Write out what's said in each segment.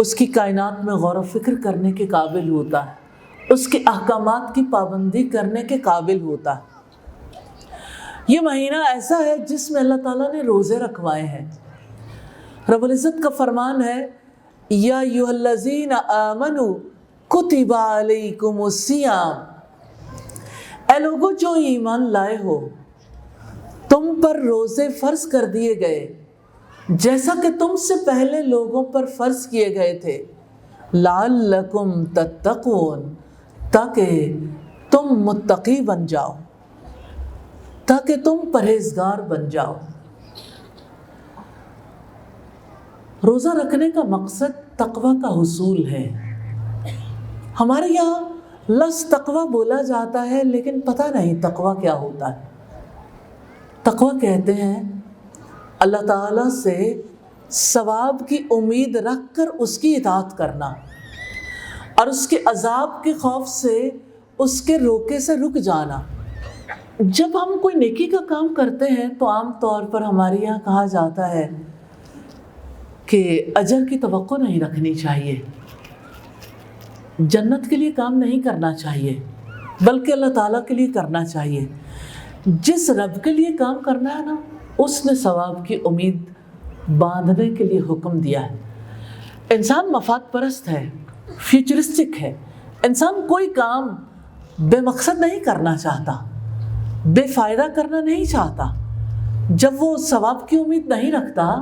اس کی کائنات میں غور و فکر کرنے کے قابل ہوتا ہے، اس کے احکامات کی پابندی کرنے کے قابل ہوتا ہے۔ یہ مہینہ ایسا ہے جس میں اللہ تعالیٰ نے روزے رکھوائے ہیں۔ رب العزت کا فرمان ہے یا ایھا الذین آمنوا کتب علیکم الصیام، اے لوگو جو ایمان لائے ہو، تم پر روزے فرض کر دیے گئے جیسا کہ تم سے پہلے لوگوں پر فرض کیے گئے تھے، لعلکم تتقون، تاکہ تم متقی بن جاؤ، تاکہ تم پرہیزگار بن جاؤ۔ روزہ رکھنے کا مقصد تقوی کا حصول ہے۔ ہمارے یہاں لفظ تقوی بولا جاتا ہے لیکن پتہ نہیں تقوی کیا ہوتا ہے۔ تقوی کہتے ہیں اللہ تعالیٰ سے ثواب کی امید رکھ کر اس کی اطاعت کرنا، اور اس کے عذاب کے خوف سے اس کے روکے سے رک جانا۔ جب ہم کوئی نیکی کا کام کرتے ہیں تو عام طور پر ہمارے یہاں کہا جاتا ہے کہ اجر کی توقع نہیں رکھنی چاہیے، جنت کے لیے کام نہیں کرنا چاہیے، بلکہ اللہ تعالیٰ کے لیے کرنا چاہیے۔ جس رب کے لیے کام کرنا ہے نا، اس نے ثواب کی امید باندھنے کے لیے حکم دیا ہے۔ انسان مفاد پرست ہے، فیوچرسٹک ہے۔ انسان کوئی کام بے مقصد نہیں کرنا چاہتا، بے فائدہ کرنا نہیں چاہتا۔ جب وہ ثواب کی امید نہیں رکھتا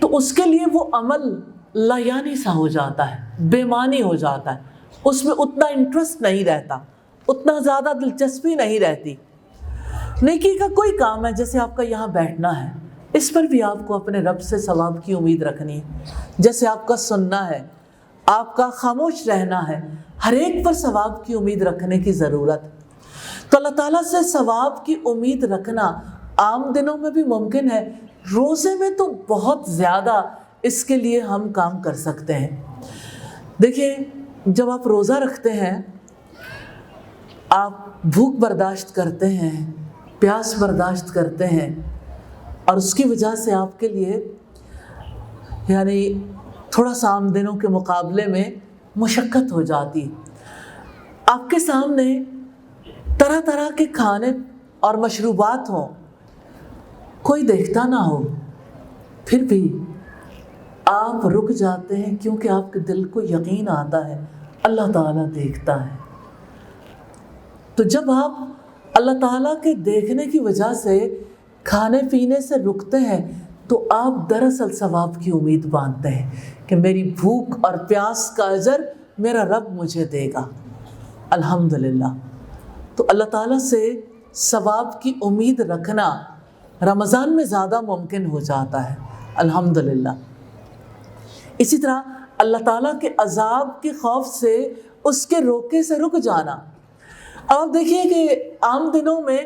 تو اس کے لیے وہ عمل لایانی سا ہو جاتا ہے، بے معنی ہو جاتا ہے، اس میں اتنا انٹرسٹ نہیں رہتا، اتنا زیادہ دلچسپی نہیں رہتی۔ نیکی کا کوئی کام ہے، جیسے آپ کا یہاں بیٹھنا ہے، اس پر بھی آپ کو اپنے رب سے ثواب کی امید رکھنی ہے۔ جیسے آپ کا سننا ہے، آپ کا خاموش رہنا ہے، ہر ایک پر ثواب کی امید رکھنے کی ضرورت۔ تو اللہ تعالیٰ سے ثواب کی امید رکھنا عام دنوں میں بھی ممکن ہے، روزے میں تو بہت زیادہ اس کے لیے ہم کام کر سکتے ہیں۔ دیکھیں، جب آپ روزہ رکھتے ہیں، آپ بھوک برداشت کرتے ہیں، پیاس برداشت کرتے ہیں، اور اس کی وجہ سے آپ کے لیے یعنی تھوڑا سا عام دنوں کے مقابلے میں مشقت ہو جاتی۔ آپ کے سامنے طرح طرح کے کھانے اور مشروبات ہوں، کوئی دیکھتا نہ ہو، پھر بھی آپ رک جاتے ہیں، کیونکہ آپ کے دل کو یقین آتا ہے اللہ تعالیٰ دیکھتا ہے۔ تو جب آپ اللہ تعالیٰ کے دیکھنے کی وجہ سے کھانے پینے سے رکتے ہیں تو آپ دراصل ثواب کی امید باندھتے ہیں کہ میری بھوک اور پیاس کا اجر میرا رب مجھے دے گا، الحمدللہ۔ تو اللہ تعالیٰ سے ثواب کی امید رکھنا رمضان میں زیادہ ممکن ہو جاتا ہے، الحمدللہ۔ اسی طرح اللہ تعالیٰ کے عذاب کے خوف سے اس کے روکے سے رک جانا۔ اب آپ دیکھیے کہ عام دنوں میں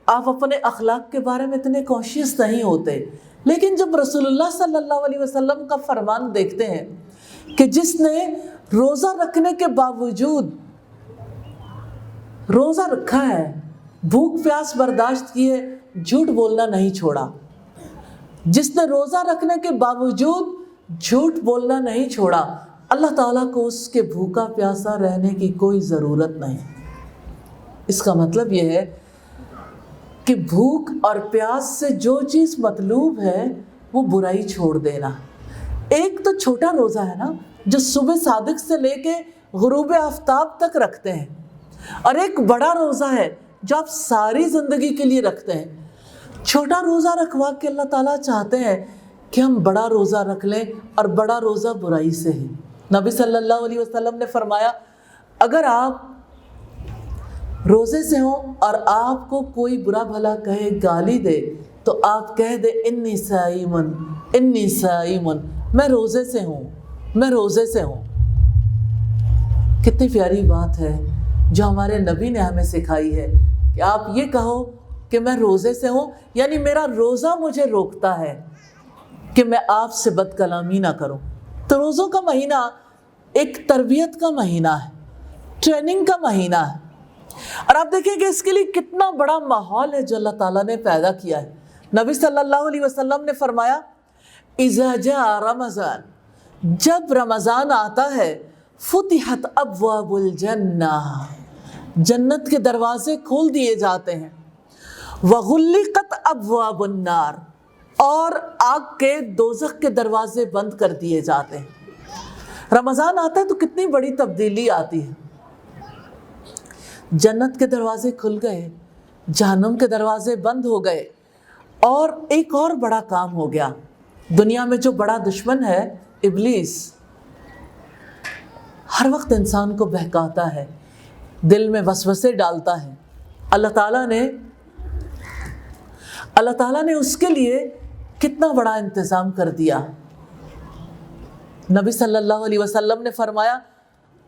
آپ اپنے اخلاق کے بارے میں اتنے کانشیس نہیں ہوتے، لیکن جب رسول اللہ صلی اللہ علیہ وسلم کا فرمان دیکھتے ہیں کہ جس نے روزہ رکھنے کے باوجود روزہ رکھا ہے، بھوک پیاس برداشت کی ہے، جھوٹ بولنا نہیں چھوڑا، جس نے روزہ رکھنے کے باوجود جھوٹ بولنا نہیں چھوڑا، اللہ تعالیٰ کو اس کے بھوکا پیاسا رہنے کی کوئی ضرورت نہیں۔ اس کا مطلب یہ ہے کہ بھوک اور پیاس سے جو چیز مطلوب ہے وہ برائی چھوڑ دینا۔ ایک تو چھوٹا روزہ ہے نا، جو صبح صادق سے لے کے غروب آفتاب تک رکھتے ہیں، اور ایک بڑا روزہ ہے جو آپ ساری زندگی کے لیے رکھتے ہیں۔ چھوٹا روزہ رکھوا کے اللہ تعالیٰ چاہتے ہیں کہ ہم بڑا روزہ رکھ لیں، اور بڑا روزہ برائی سے ہے۔ نبی صلی اللہ علیہ وسلم نے فرمایا، اگر آپ روزے سے ہوں اور آپ کو کوئی برا بھلا کہے، گالی دے، تو آپ کہہ دیں انی صائمن، انی صائمن، میں روزے سے ہوں، میں روزے سے ہوں۔ کتنی پیاری بات ہے جو ہمارے نبی نے ہمیں سکھائی ہے کہ آپ یہ کہو کہ میں روزے سے ہوں، یعنی میرا روزہ مجھے روکتا ہے کہ میں آپ سے بد کلامی نہ کروں۔ تو روزوں کا مہینہ ایک تربیت کا مہینہ ہے، ٹریننگ کا مہینہ ہے، اور آپ دیکھیں کہ اس کے لیے کتنا بڑا ماحول ہے جو اللہ تعالیٰ نے پیدا کیا ہے۔ نبی صلی اللہ علیہ وسلم نے فرمایا، اذا جاء رمضان، جب رمضان آتا ہے فتحت ابواب الجنہ، جنت کے دروازے کھول دیے جاتے ہیں، وغلقت ابواب النار، اور آگ کے دوزخ کے دروازے بند کر دیے جاتے ہیں۔ رمضان آتا ہے تو کتنی بڑی تبدیلی آتی ہے، جنت کے دروازے کھل گئے، جہنم کے دروازے بند ہو گئے، اور ایک اور بڑا کام ہو گیا۔ دنیا میں جو بڑا دشمن ہے ابلیس، ہر وقت انسان کو بہکاتا ہے، دل میں وسوسے ڈالتا ہے۔ اللہ تعالیٰ نے اس کے لیے کتنا بڑا انتظام کر دیا۔ نبی صلی اللہ علیہ وسلم نے فرمایا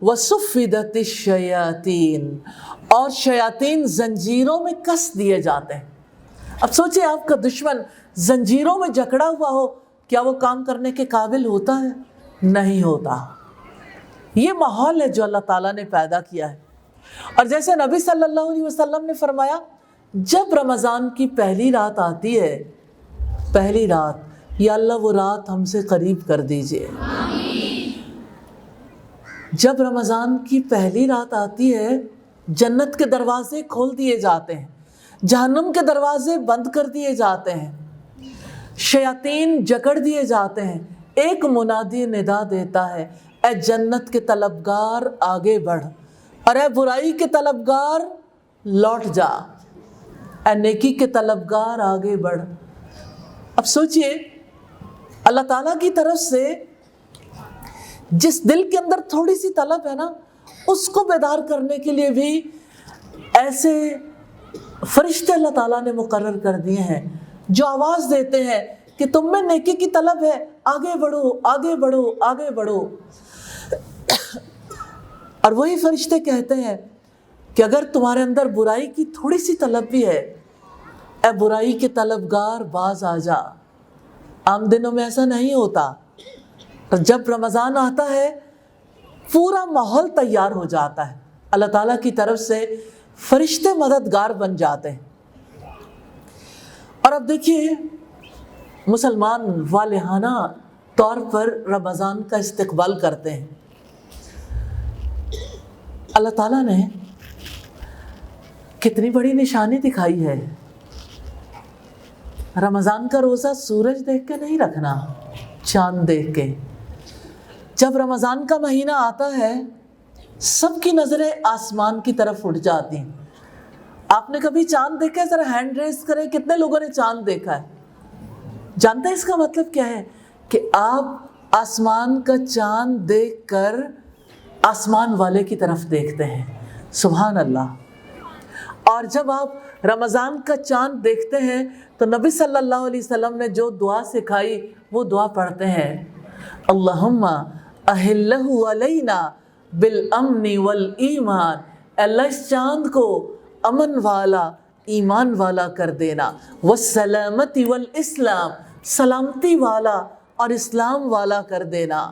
وَصُفِّدَتِ الشَّيَاطِينَ، اور شیاطین زنجیروں میں کس دیے جاتے ہیں۔ اب سوچیں آپ کا دشمن زنجیروں میں جکڑا ہوا ہو، کیا وہ کام کرنے کے قابل ہوتا ہے؟ نہیں ہوتا۔ یہ ماحول ہے جو اللہ تعالیٰ نے پیدا کیا ہے۔ اور جیسے نبی صلی اللہ علیہ وسلم نے فرمایا جب رمضان کی پہلی رات آتی ہے، پہلی رات، یا اللہ وہ رات ہم سے قریب کر دیجئے۔ جب رمضان کی پہلی رات آتی ہے جنت کے دروازے کھول دیے جاتے ہیں، جہنم کے دروازے بند کر دیے جاتے ہیں، شیاطین جکڑ دیے جاتے ہیں۔ ایک منادی ندا دیتا ہے اے جنت کے طلبگار آگے بڑھ، اور اے برائی کے طلبگار لوٹ جا، اے نیکی کے طلبگار آگے بڑھ۔ اب سوچئے اللہ تعالیٰ کی طرف سے جس دل کے اندر تھوڑی سی طلب ہے نا، اس کو بیدار کرنے کے لیے بھی ایسے فرشتے اللہ تعالیٰ نے مقرر کر دیے ہیں جو آواز دیتے ہیں کہ تم میں نیکی کی طلب ہے، آگے بڑھو، آگے بڑھو، آگے بڑھو۔ اور وہی فرشتے کہتے ہیں کہ اگر تمہارے اندر برائی کی تھوڑی سی طلب بھی ہے، اے برائی کے طلبگار باز آ جا۔ عام دنوں میں ایسا نہیں ہوتا، اور جب رمضان آتا ہے پورا ماحول تیار ہو جاتا ہے، اللہ تعالیٰ کی طرف سے فرشتے مددگار بن جاتے ہیں۔ اور اب دیکھیے مسلمان والہانہ طور پر رمضان کا استقبال کرتے ہیں۔ اللہ تعالیٰ نے کتنی بڑی نشانی دکھائی ہے۔ رمضان کا روزہ سورج دیکھ کے نہیں رکھنا، چاند دیکھ کے۔ جب رمضان کا مہینہ آتا ہے سب کی نظریں آسمان کی طرف اٹھ جاتی ہیں۔ آپ نے کبھی چاند دیکھا ہے؟ ذرا ہینڈ ریز کریں، کتنے لوگوں نے چاند دیکھا ہے؟ جانتے ہیں اس کا مطلب کیا ہے؟ کہ آپ آسمان کا چاند دیکھ کر آسمان والے کی طرف دیکھتے ہیں۔ سبحان اللہ۔ اور جب آپ رمضان کا چاند دیکھتے ہیں تو نبی صلی اللہ علیہ وسلم نے جو دعا سکھائی وہ دعا پڑھتے ہیں، اللہم اہلہ علینا بالامن والایمان، اللہ اس چاند کو امن والا، ایمان والا کر دینا، والسلامتی والاسلام، سلامتی والا اور اسلام والا کر دینا۔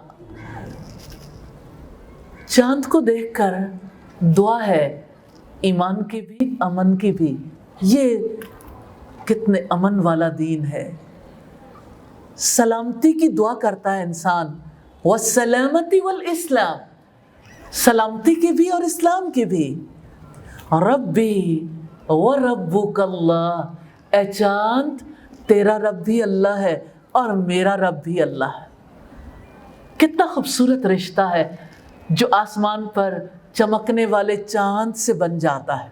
چاند کو دیکھ کر دعا ہے ایمان کی بھی، امن کی بھی۔ یہ کتنے امن والا دین ہے۔ سلامتی کی دعا کرتا ہے انسان، والسلامتی والاسلام، سلامتی کی بھی اور اسلام کی بھی۔ ربی وربک اللہ، اے چاند تیرا رب بھی اللہ ہے اور میرا رب بھی اللہ ہے۔ کتنا خوبصورت رشتہ ہے جو آسمان پر چمکنے والے چاند سے بن جاتا ہے۔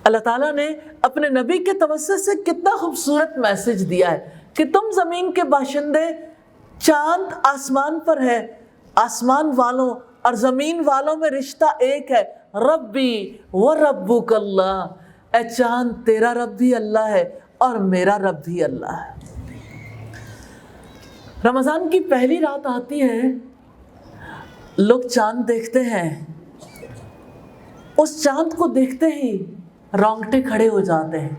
اللہ تعالیٰ نے اپنے نبی کے توسط سے کتنا خوبصورت میسج دیا ہے کہ تم زمین کے باشندے، چاند آسمان پر ہے، آسمان والوں اور زمین والوں میں رشتہ ایک ہے، ربی وربک اللہ، اے چاند تیرا رب بھی اللہ ہے اور میرا رب بھی اللہ ہے۔ رمضان کی پہلی رات آتی ہے، لوگ چاند دیکھتے ہیں، اس چاند کو دیکھتے ہی رونگٹے کھڑے ہو جاتے ہیں،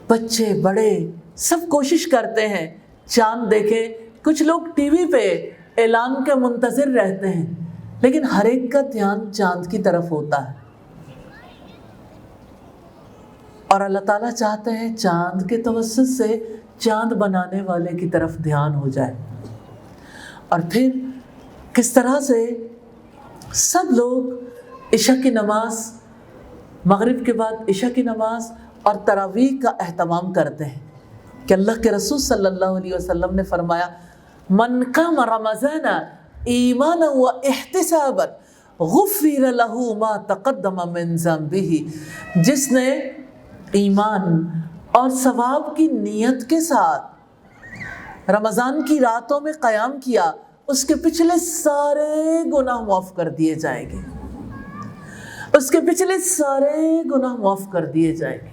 بچے بڑے سب کوشش کرتے ہیں چاند دیکھیں۔ کچھ لوگ ٹی وی پہ اعلان کے منتظر رہتے ہیں، لیکن ہر ایک کا دھیان چاند کی طرف ہوتا ہے، اور اللہ تعالیٰ چاہتے ہیں چاند کے توسط سے چاند بنانے والے کی طرف دھیان ہو جائے۔ اور پھر کس طرح سے سب لوگ عشاء کی نماز، مغرب کے بعد عشاء کی نماز اور تراویح کا اہتمام کرتے ہیں کہ اللہ کے رسول صلی اللہ علیہ وسلم نے فرمایا من قام رمضان ایمانا و احتسابا غفر له ما تقدم من ذنبه، جس نے ایمان اور ثواب کی نیت کے ساتھ رمضان کی راتوں میں قیام کیا، اس کے پچھلے سارے گناہ معاف کر دیے جائیں گے، اس کے پچھلے سارے گناہ معاف کر دیے جائیں گے۔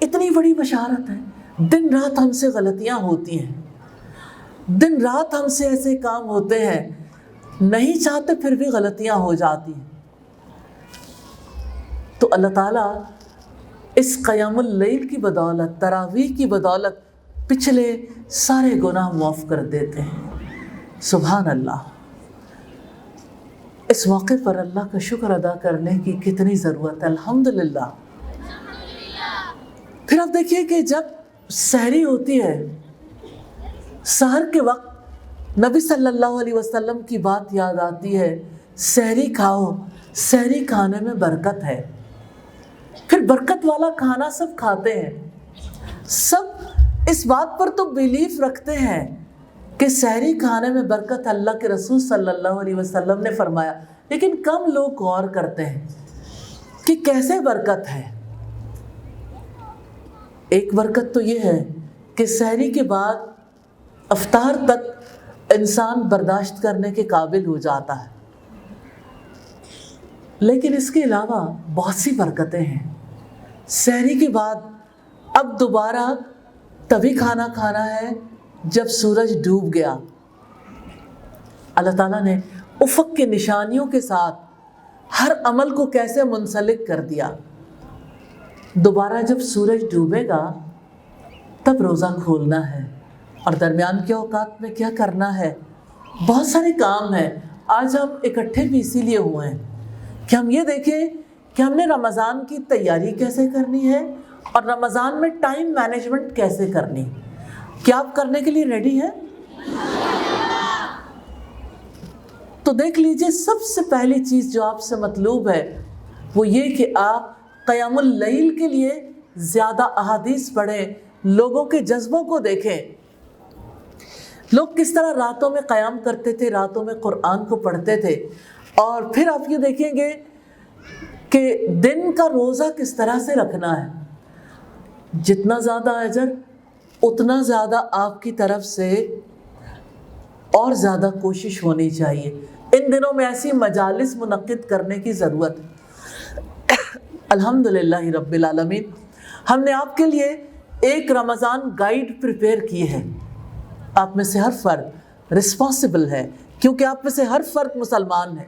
اتنی بڑی بشارت ہے۔ دن رات ہم سے غلطیاں ہوتی ہیں، دن رات ہم سے ایسے کام ہوتے ہیں، نہیں چاہتے پھر بھی غلطیاں ہو جاتی ہیں، تو اللہ تعالیٰ اس قیام اللیل کی بدولت، تراویح کی بدولت پچھلے سارے گناہ معاف کر دیتے ہیں۔ سبحان اللہ۔ اس موقع پر اللہ کا شکر ادا کرنے کی کتنی ضرورت ہے، الحمدللہ۔ پھر آپ دیکھیے کہ جب سحری ہوتی ہے، سحر کے وقت نبی صلی اللہ علیہ وسلم کی بات یاد آتی ہے، سحری کھاؤ، سحری کھانے میں برکت ہے۔ پھر برکت والا کھانا سب کھاتے ہیں، سب اس بات پر تو بیلیف رکھتے ہیں کہ سحری کھانے میں برکت، اللہ کے رسول صلی اللہ علیہ وسلم نے فرمایا، لیکن کم لوگ غور کرتے ہیں کہ کیسے برکت ہے۔ ایک برکت تو یہ ہے کہ سحری کے بعد افطار تک انسان برداشت کرنے کے قابل ہو جاتا ہے، لیکن اس کے علاوہ بہت سی برکتیں ہیں۔ سحری کے بعد اب دوبارہ تبھی کھانا کھانا ہے جب سورج ڈوب گیا۔ اللہ تعالیٰ نے افق کے نشانیوں کے ساتھ ہر عمل کو کیسے منسلک کر دیا۔ دوبارہ جب سورج ڈوبے گا تب روزہ کھولنا ہے، اور درمیان کے اوقات میں کیا کرنا ہے؟ بہت سارے کام ہیں۔ آج ہم اکٹھے بھی اسی لیے ہوئے ہیں کہ ہم یہ دیکھیں کہ ہم نے رمضان کی تیاری کیسے کرنی ہے اور رمضان میں ٹائم مینجمنٹ کیسے کرنی۔ کیا آپ کرنے کے لیے ریڈی ہیں؟ تو دیکھ لیجئے، سب سے پہلی چیز جو آپ سے مطلوب ہے وہ یہ کہ آپ قیام اللیل کے لیے زیادہ احادیث پڑھیں، لوگوں کے جذبوں کو دیکھیں، لوگ کس طرح راتوں میں قیام کرتے تھے، راتوں میں قرآن کو پڑھتے تھے، اور پھر آپ یہ دیکھیں گے کہ دن کا روزہ کس طرح سے رکھنا ہے۔ جتنا زیادہ اجر اتنا زیادہ آپ کی طرف سے اور زیادہ کوشش ہونی چاہیے۔ ان دنوں میں ایسی مجالس منعقد کرنے کی ضرورت ہے۔ الحمدللہ رب العالمین، ہم نے آپ کے لیے ایک رمضان گائیڈ پریپیئر کی ہے۔ آپ میں سے ہر فرد رسپانسبل ہے، کیونکہ آپ میں سے ہر فرد مسلمان ہے۔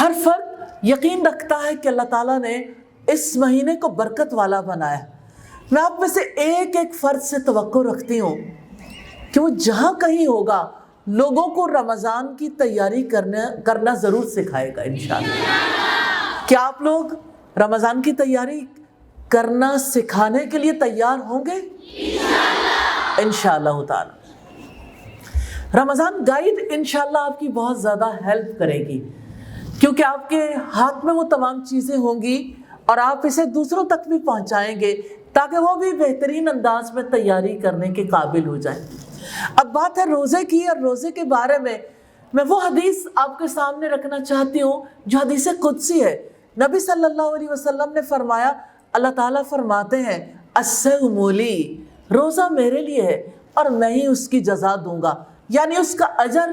ہر فرد یقین رکھتا ہے کہ اللہ تعالیٰ نے اس مہینے کو برکت والا بنایا۔ میں آپ میں سے ایک ایک فرد سے توقع رکھتی ہوں کہ وہ جہاں کہیں ہوگا لوگوں کو رمضان کی تیاری کرنا ضرور سکھائے گا انشاءاللہ۔ کیا آپ لوگ رمضان کی تیاری کرنا سکھانے کے لیے تیار ہوں گے؟ انشاءاللہ تعالی۔ رمضان گائیڈ انشاءاللہ آپ کی بہت زیادہ ہیلپ کرے گی، کیونکہ آپ کے ہاتھ میں وہ تمام چیزیں ہوں گی اور آپ اسے دوسروں تک بھی پہنچائیں گے تاکہ وہ بھی بہترین انداز میں تیاری کرنے کے قابل ہو جائیں۔ اب بات ہے روزے کی، اور روزے کے بارے میں وہ حدیث آپ کے سامنے رکھنا چاہتی ہوں جو حدیث قدسی ہے۔ نبی صلی اللہ علیہ وسلم نے فرمایا، اللہ تعالیٰ فرماتے ہیں الصوم لی، روزہ میرے لیے ہے اور میں ہی اس کی جزا دوں گا، یعنی اس کا اجر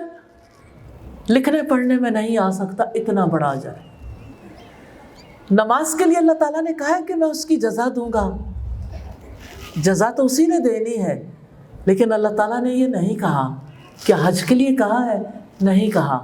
لکھنے پڑھنے میں نہیں آ سکتا، اتنا بڑا اجر ہے۔ نماز کے لیے اللہ تعالیٰ نے کہا ہے کہ میں اس کی جزا دوں گا، جزا تو اسی نے دینی ہے، لیکن اللہ تعالیٰ نے یہ نہیں کہا۔ کیا حج کے لیے کہا ہے؟ نہیں کہا۔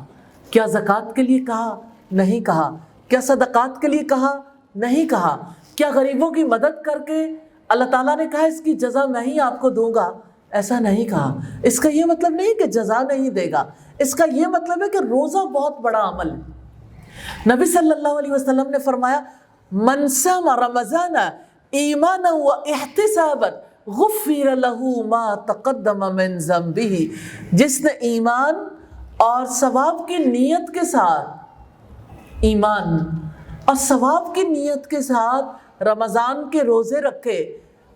کیا زکوٰۃ کے لیے کہا؟ نہیں کہا۔ کیا صدقات کے لیے کہا؟ نہیں کہا۔ کیا غریبوں کی مدد کر کے اللہ تعالیٰ نے کہا اس کی جزا میں ہی آپ کو دوں گا؟ ایسا نہیں کہا۔ اس کا یہ مطلب نہیں کہ جزا نہیں دے گا، اس کا یہ مطلب ہے کہ روزہ بہت بڑا عمل ہے۔ نبی صلی اللہ علیہ وسلم نے فرمایا من صام رمضان ایمانا و احتسابا غفر لہ ما تقدم من ذنبہ، جس نے ایمان اور ثواب کی نیت کے ساتھ، ایمان اور ثواب کی نیت کے ساتھ رمضان کے روزے رکھے،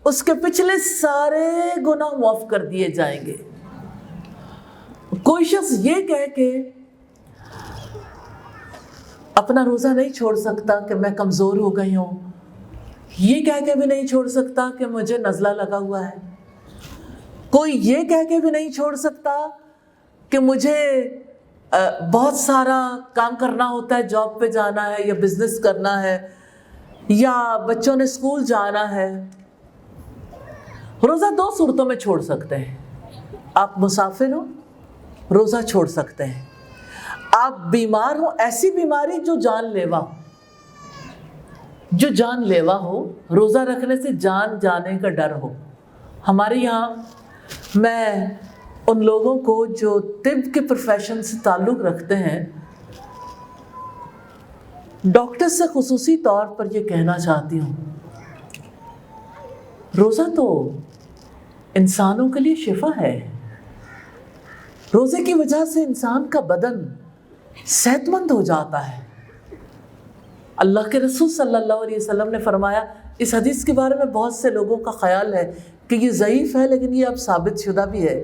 اس کے پچھلے سارے گناہ معاف کر دیے جائیں گے۔ کوئی شخص یہ کہہ کے اپنا روزہ نہیں چھوڑ سکتا کہ میں کمزور ہو گئی ہوں، یہ کہہ کے بھی نہیں چھوڑ سکتا کہ مجھے نزلہ لگا ہوا ہے، کوئی یہ کہہ کے بھی نہیں چھوڑ سکتا کہ مجھے بہت سارا کام کرنا ہوتا ہے، جاب پہ جانا ہے یا بزنس کرنا ہے یا بچوں نے اسکول جانا ہے۔ روزہ دو صورتوں میں چھوڑ سکتے ہیں، آپ مسافر ہو روزہ چھوڑ سکتے ہیں، آپ بیمار ہو، ایسی بیماری جو جان لیوا ہو، روزہ رکھنے سے جان جانے کا ڈر ہو۔ ہمارے یہاں میں ان لوگوں کو جو طب کے پروفیشن سے تعلق رکھتے ہیں، ڈاکٹر سے خصوصی طور پر یہ کہنا چاہتی ہوں، روزہ تو انسانوں کے لیے شفا ہے۔ روزے کی وجہ سے انسان کا بدن صحت مند ہو جاتا ہے۔ اللہ کے رسول صلی اللہ علیہ وسلم نے فرمایا، اس حدیث کے بارے میں بہت سے لوگوں کا خیال ہے کہ یہ ضعیف ہے، لیکن یہ اب ثابت شدہ بھی ہے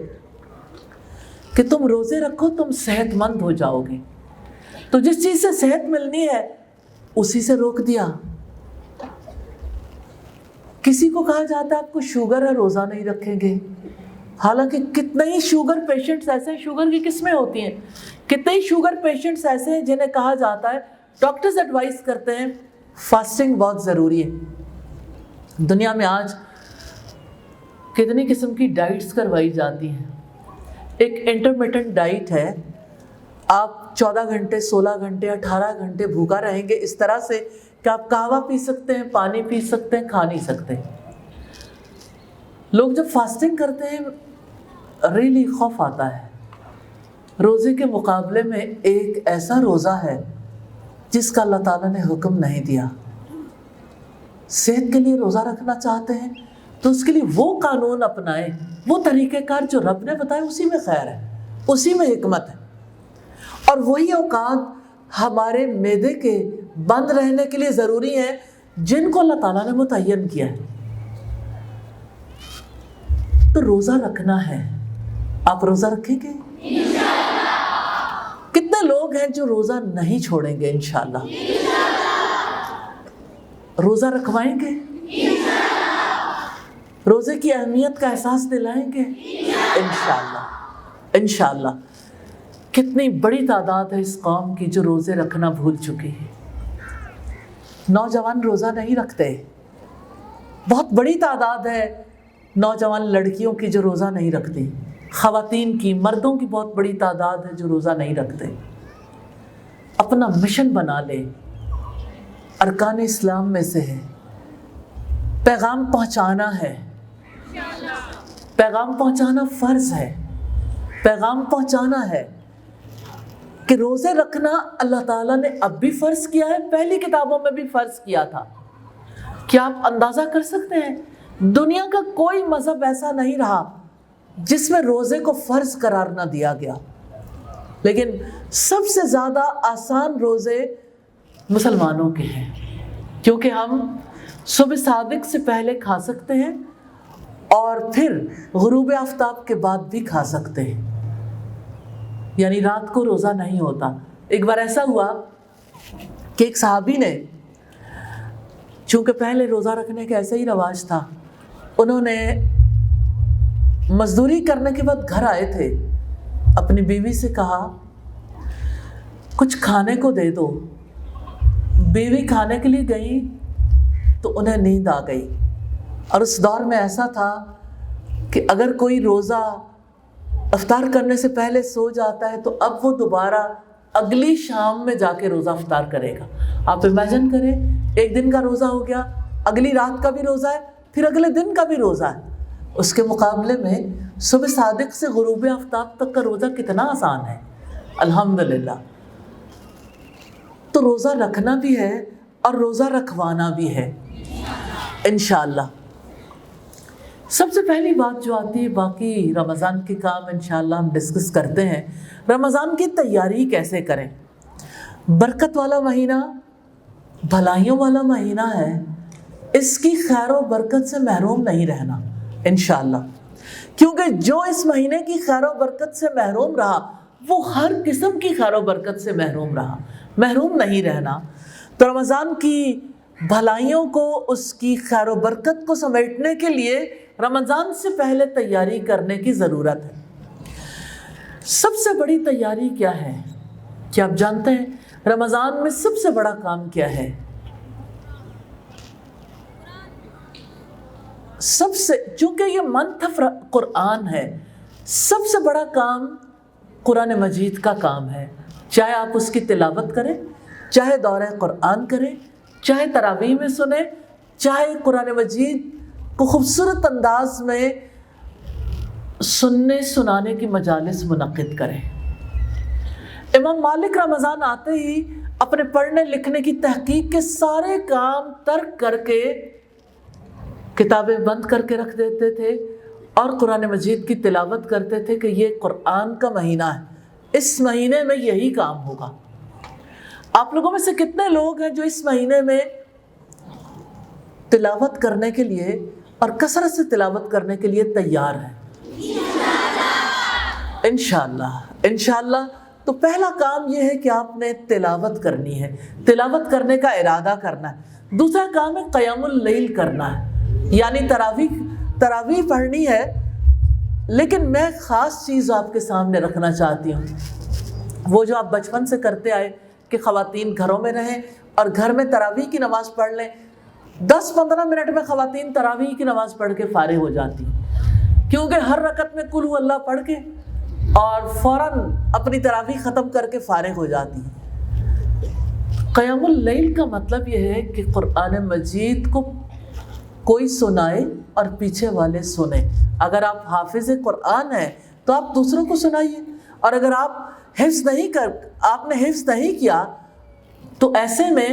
کہ تم روزے رکھو تم صحت مند ہو جاؤ گے۔ تو جس چیز سے صحت ملنی ہے اسی سے روک دیا۔ کسی کو کہا جاتا ہے آپ کو شوگر ہے روزہ نہیں رکھیں گے، حالانکہ کتنے ہی شوگر پیشنٹس ایسے ہیں، شوگر کی قسمیں ہوتی ہیں، کتنے ہی شوگر پیشنٹس ایسے ہیں جنہیں کہا جاتا ہے، ڈاکٹرز ایڈوائز کرتے ہیں فاسٹنگ بہت ضروری ہے۔ دنیا میں آج کتنی قسم کی ڈائٹس کروائی جاتی ہیں۔ ایک انٹرمیٹنٹ ڈائٹ ہے، آپ 14 گھنٹے 16 گھنٹے 18 گھنٹے بھوکا رہیں گے، اس طرح سے کہ آپ قہوہ پی سکتے ہیں، پانی پی سکتے ہیں، کھا نہیں سکتے۔ لوگ جب فاسٹنگ کرتے ہیں ریلی خوف آتا ہے۔ روزے کے مقابلے میں ایک ایسا روزہ ہے جس کا اللہ تعالیٰ نے حکم نہیں دیا۔ صحت کے لیے روزہ رکھنا چاہتے ہیں تو اس کے لیے وہ قانون اپنائیں، وہ طریقہ کار جو رب نے بتایا، اسی میں خیر ہے، اسی میں حکمت ہے۔ اور وہی اوقات ہمارے معدے کے بند رہنے کے لیے ضروری ہیں جن کو اللہ تعالیٰ نے متعین کیا ہے۔ تو روزہ رکھنا ہے، آپ روزہ رکھیں گے؟ کتنے لوگ ہیں جو روزہ نہیں چھوڑیں گے؟ انشاءاللہ روزہ رکھوائیں گے؟ روزے کی اہمیت کا احساس دلائیں گے؟ انشاءاللہ۔ کتنی بڑی تعداد ہے اس قوم کی جو روزے رکھنا بھول چکی ہے۔ نوجوان روزہ نہیں رکھتے، بہت بڑی تعداد ہے نوجوان لڑکیوں کی جو روزہ نہیں رکھتی، خواتین کی، مردوں کی بہت بڑی تعداد ہے جو روزہ نہیں رکھتے۔ اپنا مشن بنا لے، ارکان اسلام میں سے ہے، پیغام پہنچانا ہے، پیغام پہنچانا فرض ہے، پیغام پہنچانا ہے کہ روزے رکھنا اللہ تعالیٰ نے اب بھی فرض کیا ہے، پہلی کتابوں میں بھی فرض کیا تھا۔ کیا آپ اندازہ کر سکتے ہیں دنیا کا کوئی مذہب ایسا نہیں رہا جس میں روزے کو فرض قرار نہ دیا گیا، لیکن سب سے زیادہ آسان روزے مسلمانوں کے ہیں، کیونکہ ہم صبح صادق سے پہلے کھا سکتے ہیں اور پھر غروب آفتاب کے بعد بھی کھا سکتے ہیں، یعنی رات کو روزہ نہیں ہوتا۔ ایک بار ایسا ہوا کہ ایک صحابی نے، چونکہ پہلے روزہ رکھنے کا ایسا ہی رواج تھا، انہوں نے مزدوری کرنے کے بعد گھر آئے تھے، اپنی بیوی سے کہا کچھ کھانے کو دے دو۔ بیوی کھانے کے لیے گئی تو انہیں نیند آ گئی، اور اس دور میں ایسا تھا کہ اگر کوئی روزہ افطار کرنے سے پہلے سو جاتا ہے تو اب وہ دوبارہ اگلی شام میں جا کے روزہ افطار کرے گا۔ آپ امیجن کریں، ایک دن کا روزہ ہو گیا، اگلی رات کا بھی روزہ ہے، پھر اگلے دن کا بھی روزہ ہے۔ اس کے مقابلے میں صبح صادق سے غروب آفتاب تک کا روزہ کتنا آسان ہے، الحمدللہ۔ تو روزہ رکھنا بھی ہے اور روزہ رکھوانا بھی ہے انشاءاللہ۔ سب سے پہلی بات جو آتی ہے، باقی رمضان کے کام انشاءاللہ ہم ڈسکس کرتے ہیں، رمضان کی تیاری کیسے کریں۔ برکت والا مہینہ، بھلائیوں والا مہینہ ہے، اس کی خیر و برکت سے محروم نہیں رہنا انشاءاللہ، کیونکہ جو اس مہینے کی خیر و برکت سے محروم رہا وہ ہر قسم کی خیر و برکت سے محروم رہا، محروم نہیں رہنا۔ تو رمضان کی بھلائیوں کو، اس کی خیر و برکت کو سمیٹنے کے لیے رمضان سے پہلے تیاری کرنے کی ضرورت ہے۔ سب سے بڑی تیاری کیا ہے؟ کیا آپ جانتے ہیں رمضان میں سب سے بڑا کام کیا ہے؟ چونکہ یہ منتھ قرآن ہے، سب سے بڑا کام قرآن مجید کا کام ہے۔ چاہے آپ اس کی تلاوت کریں، چاہے دورہ قرآن کریں، چاہے تراویح میں سنیں، چاہے قرآن مجید کو خوبصورت انداز میں سننے سنانے کی مجالس منعقد کریں۔ امام مالک رمضان آتے ہی اپنے پڑھنے لکھنے کی تحقیق کے سارے کام ترک کر کے کتابیں بند کر کے رکھ دیتے تھے اور قرآن مجید کی تلاوت کرتے تھے کہ یہ قرآن کا مہینہ ہے، اس مہینے میں یہی کام ہوگا۔ آپ لوگوں میں سے کتنے لوگ ہیں جو اس مہینے میں تلاوت کرنے کے لیے اور کثرت سے تلاوت کرنے کے لیے تیار ہیں؟ انشاءاللہ۔ تو پہلا کام یہ ہے کہ آپ نے تلاوت کرنی ہے، تلاوت کرنے کا ارادہ کرنا ہے۔ دوسرا کام ہے قیام اللیل کرنا ہے، یعنی تراویح پڑھنی ہے۔ لیکن میں خاص چیز آپ کے سامنے رکھنا چاہتی ہوں، وہ جو آپ بچپن سے کرتے آئے کہ خواتین گھروں میں رہیں اور گھر میں تراویح کی نماز پڑھ لیں۔ 10-15 منٹ میں خواتین تراویح کی نماز پڑھ کے فارغ ہو جاتی ہیں، کیونکہ ہر رکعت میں قل هو اللہ پڑھ کے اور فوراً اپنی تراویح ختم کر کے فارغ ہو جاتی ہیں۔ قیام اللیل کا مطلب یہ ہے کہ قرآن مجید کو کوئی سنائے اور پیچھے والے سنیں۔ اگر آپ حافظ قرآن ہیں تو آپ دوسروں کو سنائیے، اور اگر آپ نے حفظ نہیں کیا تو ایسے میں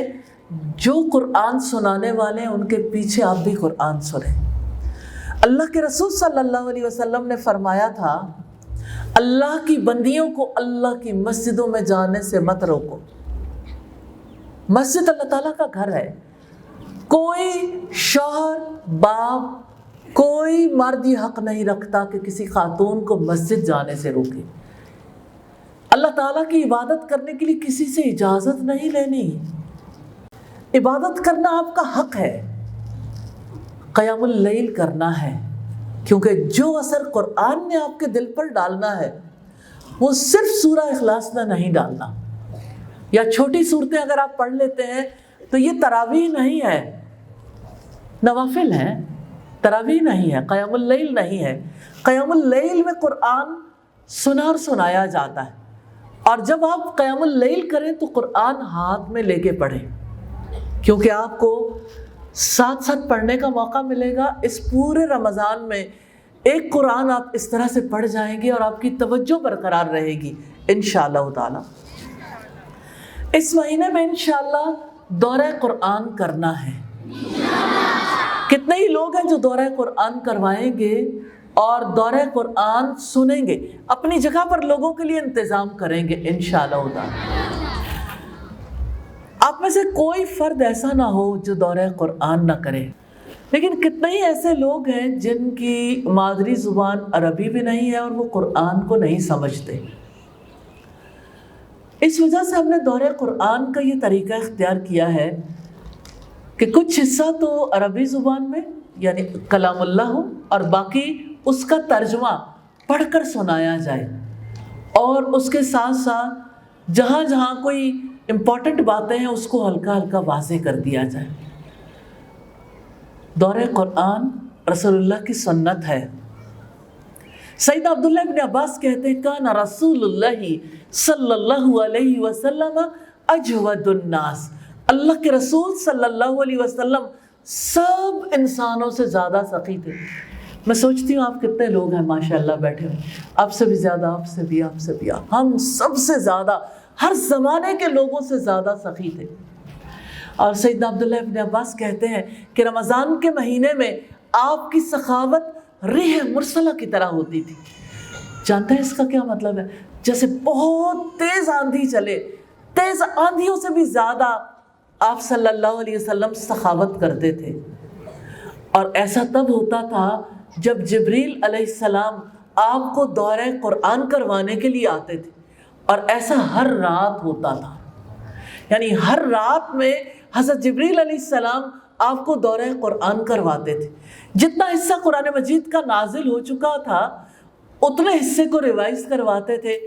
جو قرآن سنانے والے ہیں ان کے پیچھے آپ بھی قرآن سنیں۔ اللہ کے رسول صلی اللہ علیہ وسلم نے فرمایا تھا، اللہ کی بندیوں کو اللہ کی مسجدوں میں جانے سے مت روکو۔ مسجد اللہ تعالیٰ کا گھر ہے، کوئی شوہر باپ کوئی مرد یہ حق نہیں رکھتا کہ کسی خاتون کو مسجد جانے سے روکے۔ اللہ تعالیٰ کی عبادت کرنے کے لیے کسی سے اجازت نہیں لینی، عبادت کرنا آپ کا حق ہے، قیام اللیل کرنا ہے، کیونکہ جو اثر قرآن نے آپ کے دل پر ڈالنا ہے وہ صرف سورہ اخلاص میں نہیں ڈالنا، یا چھوٹی صورتیں اگر آپ پڑھ لیتے ہیں تو یہ تراویح نہیں ہے، نوافل ہیں، تراویح نہیں ہے، قیام اللیل نہیں ہے۔ قیام اللیل میں قرآن سنا اور سنایا جاتا ہے، اور جب آپ قیام اللیل کریں تو قرآن ہاتھ میں لے کے پڑھیں، کیونکہ آپ کو ساتھ ساتھ پڑھنے کا موقع ملے گا۔ اس پورے رمضان میں ایک قرآن آپ اس طرح سے پڑھ جائیں گے اور آپ کی توجہ برقرار رہے گی انشاءاللہ تعالی۔ اس مہینے میں انشاءاللہ دورہ قرآن کرنا ہے۔ کتنے ہی لوگ ہیں جو دورہ قرآن کروائیں گے اور دورہ قرآن سنیں گے، اپنی جگہ پر لوگوں کے لیے انتظام کریں گے انشاءاللہ تعالی۔ آپ میں سے کوئی فرد ایسا نہ ہو جو دورہ قرآن نہ کرے، لیکن کتنے ہی ایسے لوگ ہیں جن کی مادری زبان عربی بھی نہیں ہے اور وہ قرآن کو نہیں سمجھتے۔ اس وجہ سے ہم نے دورہ قرآن کا یہ طریقہ اختیار کیا ہے کہ کچھ حصہ تو عربی زبان میں یعنی کلام اللہ ہو اور باقی اس کا ترجمہ پڑھ کر سنایا جائے، اور اس کے ساتھ ساتھ جہاں جہاں کوئی امپورٹنٹ باتیں ہیں اس کو ہلکا ہلکا واضح کر دیا جائے۔ دورہ قرآن رسول اللہ کی سنت ہے۔ سیدنا عبداللہ ابن عباس کہتے ہیں کان رسول اللہ صلی اللہ علیہ وسلم اجود الناس، اللہ کے رسول صلی اللہ علیہ وسلم سب انسانوں سے زیادہ سخی تھے۔ میں سوچتی ہوں آپ کتنے لوگ ہیں ماشاءاللہ بیٹھے ہوئے، آپ سے بھی زیادہ، آپ سے بھی، آپ سے بھی، ہم سب سے زیادہ، ہر زمانے کے لوگوں سے زیادہ سخی تھے۔ اور سیدنا عبداللہ ابن عباس کہتے ہیں کہ رمضان کے مہینے میں آپ کی سخاوت ریح مرسلہ کی طرح ہوتی تھی۔ جانتے ہیں اس کا کیا مطلب ہے؟ جیسے بہت تیز آندھی چلے، تیز آندھیوں سے بھی زیادہ آپ صلی اللہ علیہ وسلم سخاوت کرتے تھے۔ اور ایسا تب ہوتا تھا جب جبریل علیہ السلام آپ کو دورہ قرآن کروانے کے لیے آتے تھے، اور ایسا ہر رات ہوتا تھا۔ یعنی ہر رات میں حضرت جبریل علیہ السلام آپ کو دورہ قرآن کرواتے تھے۔ جتنا حصہ قرآن مجید کا نازل ہو چکا تھا اتنے حصے کو ریوائز کرواتے تھے،